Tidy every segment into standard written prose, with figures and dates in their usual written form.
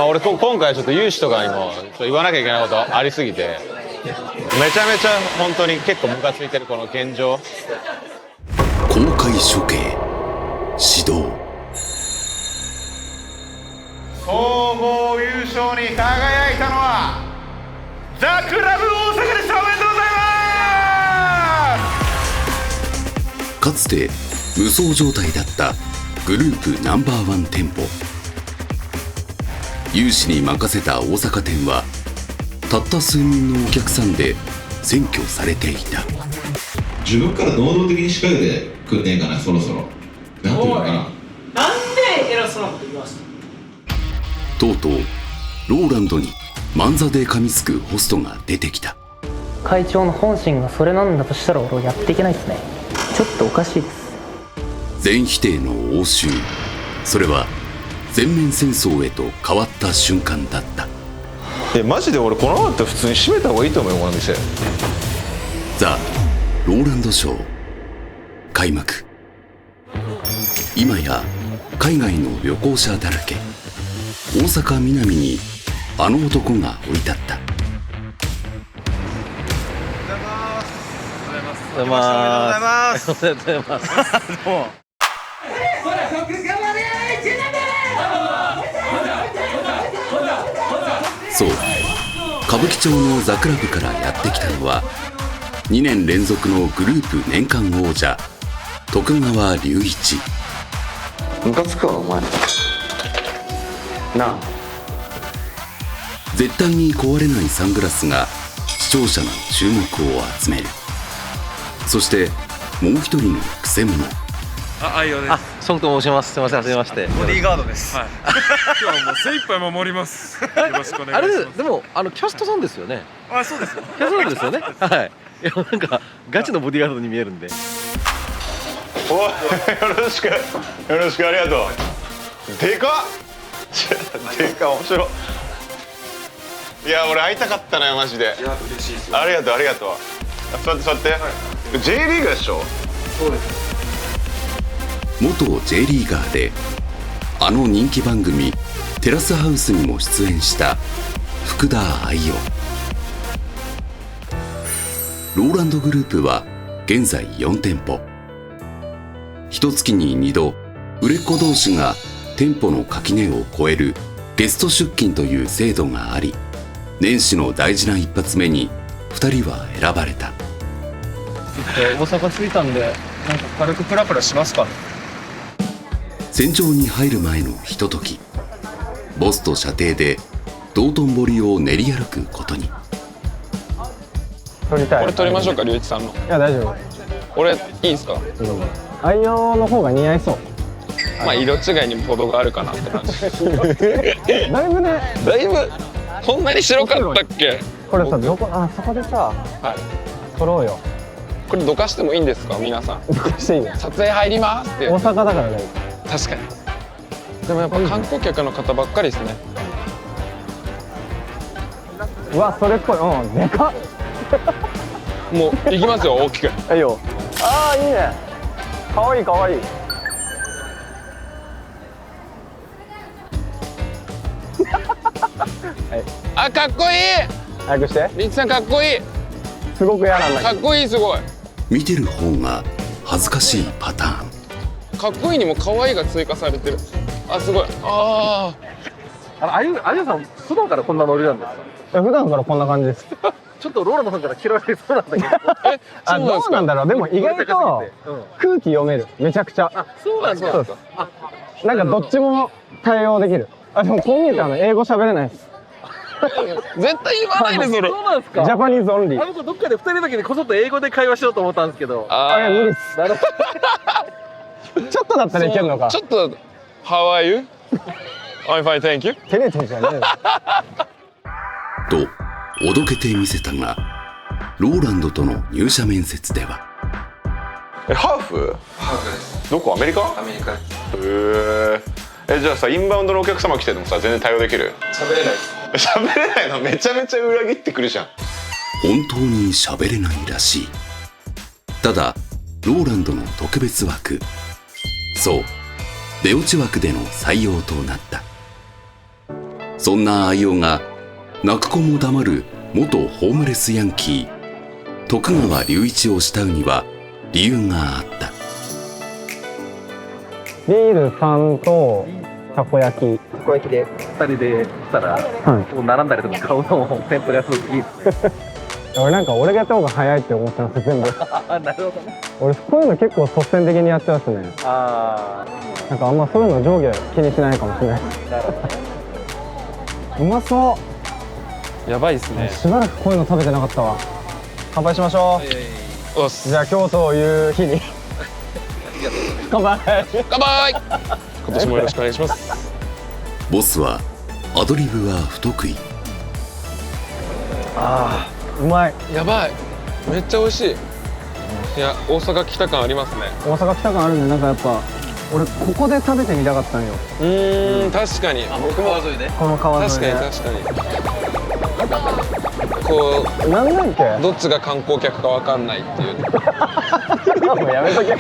俺今回ちょっと融資とかにも言わなきゃいけないことありすぎて、めちゃめちゃ本当に結構ムカついてるこの現状。公開処刑、指導。総合優勝に輝いたのはザ・クラブ大阪でした。おめでとうございます。かつて無双状態だったグループナンバーワン店舗。融資に任せた大阪店はたった数人のお客さんで占拠されていた。自分から能動的に仕掛けてくんねえかな、そろそろ。なんていうのかな。なんで偉そうなこと言いますか。とうとうローランドにマンザで噛みつくホストが出てきた。会長の本心がそれなんだとしたら俺はやっていけないですね。ちょっとおかしいです。全否定の応酬、それは全面戦争へと変わった瞬間だった。マジで俺この後普通に閉めた方がいいと思うよ、この店。ザ・ローランドショー開幕。今や海外の旅行者だらけ。大阪南にあの男が降り立った。おはようございます。おはようございます。どうも。そう歌舞伎町のザクラブからやってきたのは2年連続のグループ年間王者徳川隆一。ムカつくわお前なあ。絶対に壊れないサングラスが視聴者の注目を集める。そしてもう一人のクセ者。愛用です。孫と申します。すみません、はじめまして。ボディーガードです。はい。今日はもう精一杯守ります。よろしくお願いします。あれでもキャストさんですよね。あ、そうです。キャストさんですよね。はい。いやなんかガチのボディーガードに見えるんで。おい、よろしくありがとう。でかっ。でかっ、面白い。いや俺会いたかったのよマジで。いや嬉しいですよ。ありがとう。座って。はい、J リーガーでしょ。そうです。元 J リーガーであの人気番組テラスハウスにも出演した福田愛代。ローランドグループは現在4店舗。一月に2度売れっ子同士が店舗の垣根を越えるゲスト出勤という制度があり、年始の大事な一発目に2人は選ばれた。大阪着いたんでなんか軽くプラプラしますか。戦場に入る前のひととき、ボスと舎弟で道頓堀を練り歩くことに。撮りたい。これ撮りましょうか、龍一さんの。いや大丈夫。俺いいですか。愛用の方が似合いそう。まあ色違いにも程があるかなって感じ。だいぶね。だいぶこんなに白かったっけ。これさ、どこそこでさ、はい、撮ろうよ。これどかしてもいいんですか皆さん。どかしていいよ。撮影入りますって。大阪だからね。確かに。でもやっぱ観光客の方ばっかりですね。うわ、それっぽい。でかっ。もう行きますよ、大きく。いいよ。ああ、いいね。かわいいかわいい。あ、かっこいい。早くして。リッチさんかっこいい。すごく嫌なんだけど。かっこいい、すごい。見てる方が恥ずかしいパターン。かっこいいにも可愛いが追加されてる。あ、すごい。ああゆさん普段からこんなノリなんですか。普段からこんな感じです。ちょっとローランドさんから嫌われそうなんだけど。あ、どうなんだろう。でも意外と空気読める。めちゃくちゃ。あ、そうなんだ。そうです。なんかどっちも対応できる。あ、でもこう見えたら英語喋れないです。絶対言わないでそれ。そうなんですか。ジャパニーズオンリー。僕どっかで2人だけでこそっと英語で会話しようと思ったんですけど。いや無理っす。ちょっとだったらいけるのか。ちょっと How are you? I'm fine, thank you. 照れてんじゃねえとおどけてみせたが、ローランドとの入社面接では。ハーフ？ハーフです。どこ？アメリカ？アメリカです。じゃあさ、インバウンドのお客様来ててもさ、全然対応できる？喋れないです。喋れないのめちゃめちゃ裏切ってくるじゃん。本当に喋れないらしい。ただローランドの特別枠、そう出落ち枠での採用となった。そんな相代が泣く子も黙る元ホームレスヤンキー徳川隆一を慕うには理由があった。ビール3とたこ焼き。たこ焼きで2人でしたら、こう並んだりとか買うのもテンポがすごくいい俺なんか俺がやった方が早いって思ってます全部。あ、なるほどね。俺こういうの結構率先的にやってますね。あなんかあんまそういうの上下気にしないかもしれない。あ、なるほど。うまそやばいっすう。ね。しばらくこういうの食べてなかったわ。乾杯しましょう。おっす。じゃあ今日という日に乾杯。乾杯。今年もよろしくお願いします。ボスはアドリブは不得意。ああ、うまい。やばい。めっちゃ美味しい。いや、大阪来た感ありますね。大阪来た感あるんで、なんかやっぱ俺ここで食べてみたかったんよ。確かに。僕もこの川沿いで。確かに。こうなんだっけ？どっちが観光客かわかんないっていう。もうやめとけ。い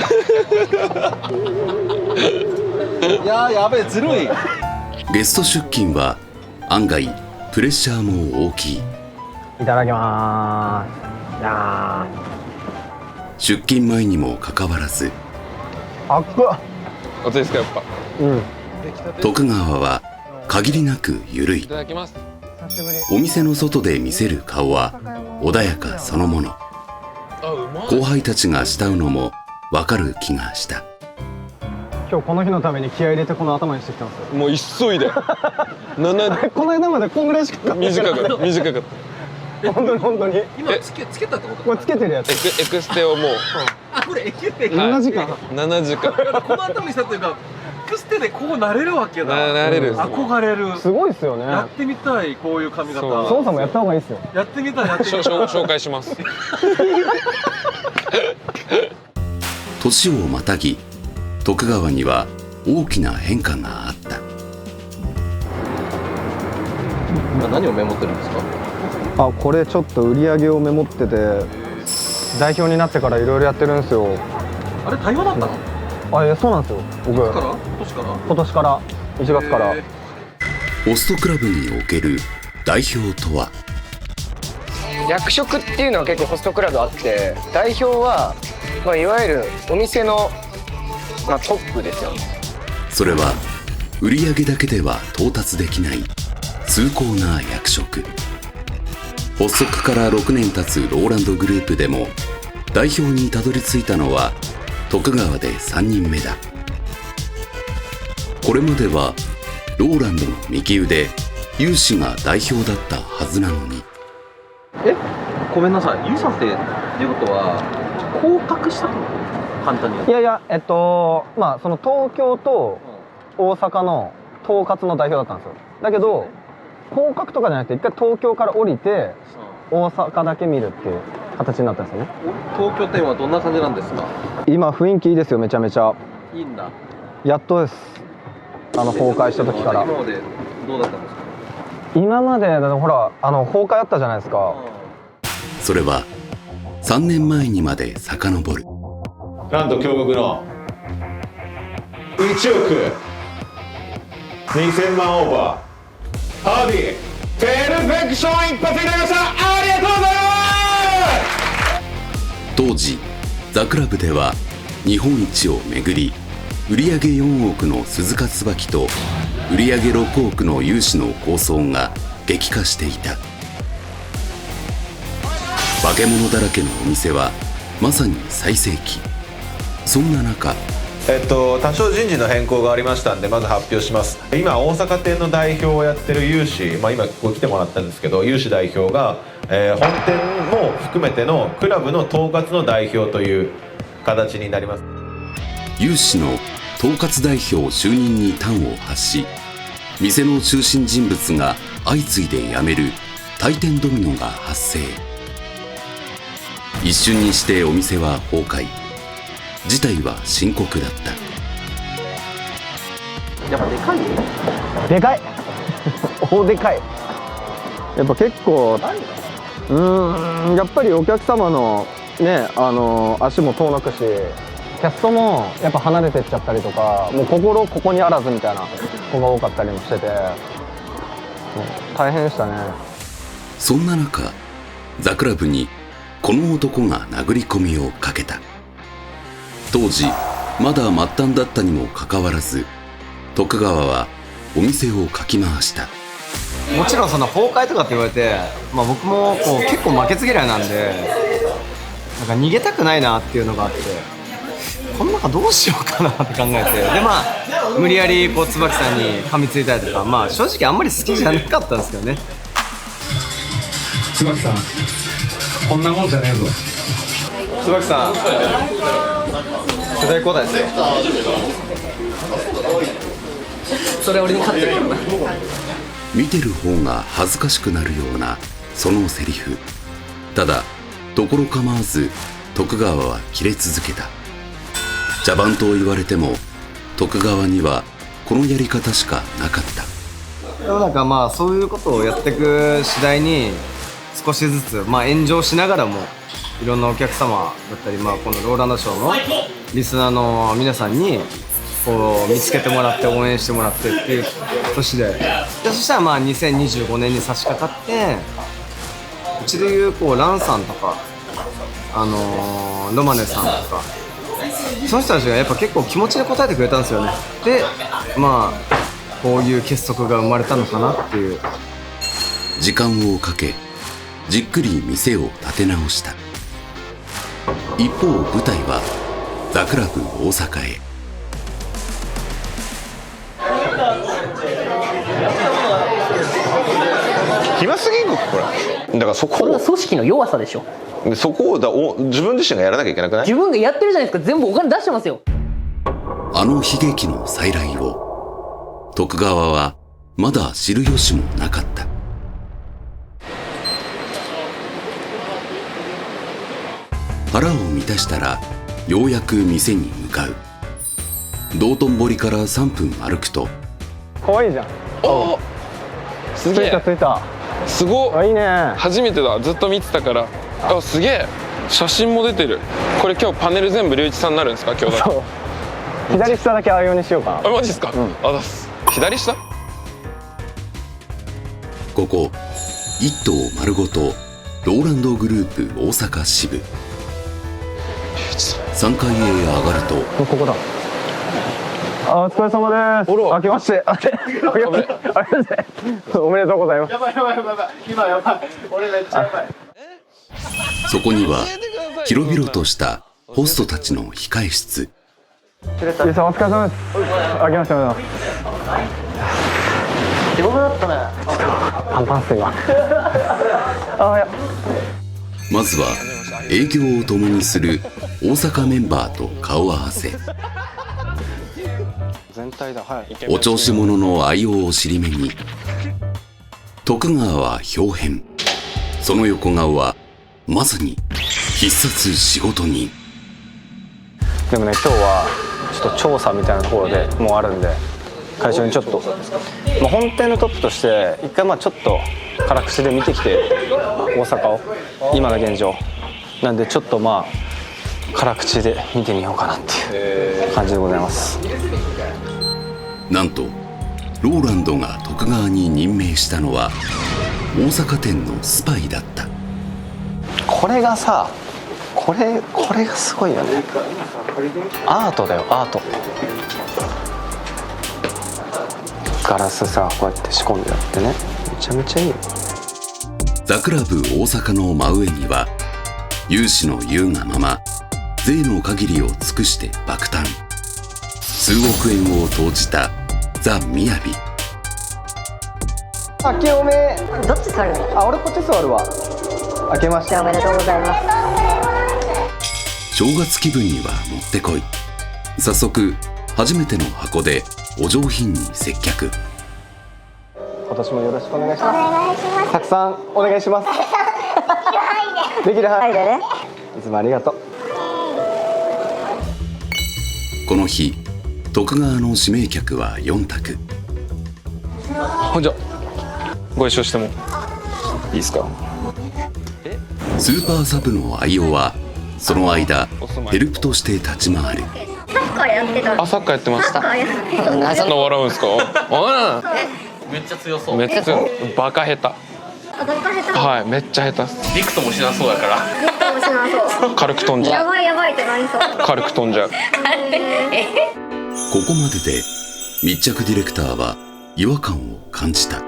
やー、やべえ、ずるい。ゲスト出勤は案外プレッシャーも大きい。いただきまーす。いや出勤前にもかかわらずー、熱っ。熱いですかやっぱ。徳川は限りなく緩い。いただきます。久しぶり。お店の外で見せる顔は穏やかそのもの。あ、うまい。後輩たちが慕うのもわかる気がした。今日この日のために気合い入れてこの頭にしてきたんですよ。もう急いで。この間までこんぐらいしか短かった。本当に。今つけたってこと？これつけてるやつ。エクステをもうあ、これエキステ7時間。 7時間この頭にしたというか、エクステでこうなれるわけだ。なれる。憧れる。すごいっすよね。やってみたい、こういう髪型。操作もやった方がいいっすよ。やってみたい、やってみたい。紹介します。年をまたぎ徳川には大きな変化があった。今何をメモってるんですか？あ、これちょっと売り上げをメモってて、代表になってからいろいろやってるんですよ。あれ、対話だったの？あ、いや、そうなんですよ。僕今年から1月から。ホストクラブにおける代表とは。役職っていうのは結構ホストクラブあって、代表は、いわゆるお店の、トップですよね。それは売り上げだけでは到達できない崇高な役職。発足から6年経つローランドグループでも代表にたどり着いたのは徳川で3人目だ。これまではローランドの右腕ユウシが代表だったはずなのに。ごめんなさい、ユウさんっていうことは降格したってこと？簡単に言うと。いやいや、その東京と大阪の統括の代表だったんですよ。だけど降格とかじゃなくて一回東京から降りて大阪だけ見るっていう形になったんですよね。東京店はどんな感じなんですか？今雰囲気いいですよ、めちゃめちゃ。いいんだ。やっとです。崩壊した時から。今までどうだったんですか？今までほら崩壊あったじゃないですか。それは3年前にまで遡る。なんと驚愕の1億2000万オーバーハーディペルフェクション一発いただきました。ありがとうございます。当時ザクラブでは日本一をめぐり売上4億の鈴鹿椿と売上6億の融資の抗争が激化していた。化け物だらけのお店はまさに最盛期。そんな中多少人事の変更がありましたんでまず発表します。今大阪店の代表をやってる有志、今ここ来てもらったんですけど、有志代表が、本店も含めてのクラブの統括の代表という形になります。有志の統括代表就任に端を発し、店の中心人物が相次いで辞める退店ドミノが発生。一瞬にしてお店は崩壊。事態は深刻だった。やっぱでかいよ。でかい大でかい。やっぱ結構やっぱりお客様のね足も遠のくし、キャストもやっぱ離れてっちゃったりとか、もう心ここにあらずみたいな子が多かったりもしてて、大変でしたね。そんな中、ザクラブにこの男が殴り込みをかけた。当時まだ末端だったにもかかわらず、徳川はお店をかき回した。もちろんその崩壊とかって言われて、僕もこう結構負けず嫌いなんで、なんか逃げたくないなっていうのがあって、この中どうしようかなって考えて、で無理やりこう椿さんに噛みついたりとか、正直あんまり好きじゃなかったんですけどね。椿さん、こんなもんじゃねえぞ。椿さん、世代交代ですよ。それ俺に勝ってるけどな。見てる方が恥ずかしくなるようなそのセリフ。ただ所構わず徳川は切れ続けた。茶番と言われても徳川にはこのやり方しかなかった。でもなんかそういうことをやっていく次第に少しずつ炎上しながらもいろんなお客様だったり、このローランドショーのリスナーの皆さんにこう見つけてもらって応援してもらってっていう年で、そしたら2025年に差し掛かって、うちでいうランさんとかロマネさんとか、その人たちがやっぱ結構気持ちで答えてくれたんですよね。でこういう結束が生まれたのかなっていう。時間をかけじっくり店を立て直した。一方舞台はザクラブ大阪へ。暇すぎんのこれ。だからそれは組織の弱さでしょ。そこを自分自身がやらなきゃいけなくない？自分がやってるじゃないですか。全部お金出してますよ。あの悲劇の再来を徳川はまだ知る由もなかった。腹を満たしたらようやく店に向かう。道頓堀から3分歩くと、かわいいじゃん。お、すげえ。着いた。すごっ。いいね。初めてだ。ずっと見てたから。すげえ。写真も出てる。これ今日パネル全部龍一さんになるんですか？今日だ。そう。左下だけああいうようにしようかな。マジですか？出す。左下？ここ一棟丸ごとローランドグループ大阪支部。3階へ上がると、ここだ。お疲れ様です。明けまして。おめでとうございます。やばい。今やばい。俺めっちゃやばい。そこには広々としたホストたちの控え室。ゆうさんお疲れ様です。明けましておめでとうございます。地獄だったね。ちょっとパンパンっす今。まずは営業を共にする大阪メンバーと顔合わせ。お調子者の愛用を尻目に徳川は豹変、その横顔はまさに必殺仕事人。でもね、今日はちょっと調査みたいなところでもうあるんで、会長にちょっと、本店のトップとして一回ちょっと辛口で見てきて大阪を、今の現状なんで、ちょっと辛口で見てみようかなっていう感じでございます。なんとローランドが徳川に任命したのは大阪店のスパイだった。これがさ、これがすごいよね。アートだよ、アート。ガラスさ、こうやって仕込んであってね、めちゃめちゃいいよ。ザクラブ大阪の真上には有志の言うがまま税の限りを尽くして爆誕、数億円を投じたザ・みやび。明けおめ。どっち座るの？俺こっち座るわ。明けましておめでとうございます。正月気分にはもってこい。早速初めての箱でお上品に接客。今年もよろしくお願いします。たくさんお願いします。できる範囲でね。いつもありがとう。この日徳川の指名客は4択。ほんじゃご一緒してもいいですか？スーパーサブの愛用はその間ヘルプとして立ち回る。サッカーやってました。なんで笑うんすか？めっちゃ強そう。めっちゃ強い。バカ下手。あ、バカ下手。はい、めっちゃ下手っす。びくともしなそうやから。びくともしなそう。軽く飛んじゃう。やばいやばいってなりそう。軽く飛んじゃう。ここまでで密着ディレクターは違和感を感じた。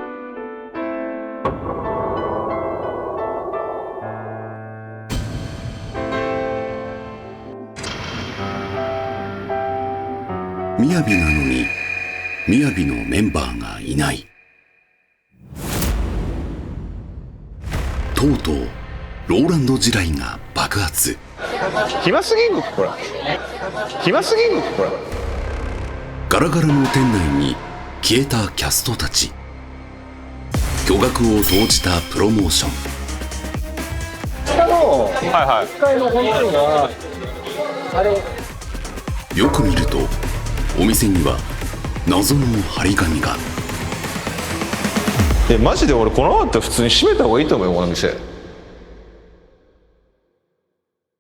みやびなのにみやびのメンバーがいない。とうとうローランド地雷が爆発。暇すぎんのこれ。暇すぎんのこれ。ガラガラの店内に消えたキャストたち。巨額を投じたプロモーション。下の1階の本当にはあれよく見るとお店には謎の張り紙が。マジで俺このままだったら普通に閉めた方がいいと思うよこの店。